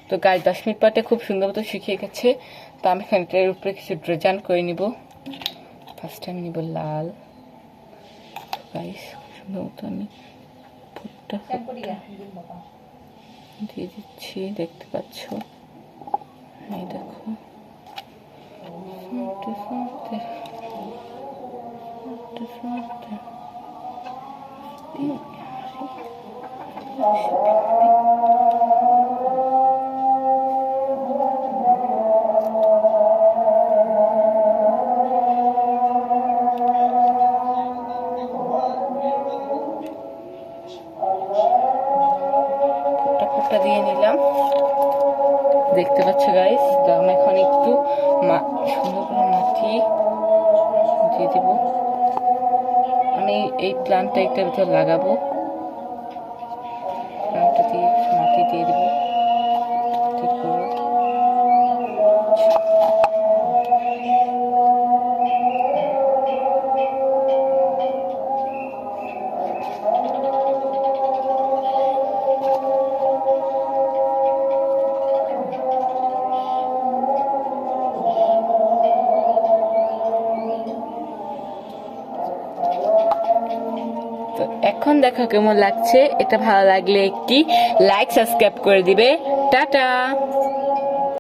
তো গাছ 10 মিনিট পরে খুব সুন্দর মতো শুকিয়ে গেছে। তো আমি এখানটার উপরে কিছু ডিজাইন করে নিব। ফার্স্ট টাইম নিব লাল। গাইস খুব সুন্দর মতো আমি ফুটটা দিয়ে দিচ্ছি, দেখতে পাচ্ছ। এই দেখো ফুটটা দিয়ে নিলাম, দেখতে পাচ্ছ গাইস। তো আমি এখন একটু সুন্দর করে মাটি দিয়ে দিব। আমি এই প্ল্যান্টটা একটার ভিতর লাগাবো। প্ল্যান্টটা দিয়ে মাটি দিয়ে দিব। এখন দেখো কেমন লাগছে। এটা ভালো লাগলে একটি লাইক সাবস্ক্রাইব করে দিবে। টাটা।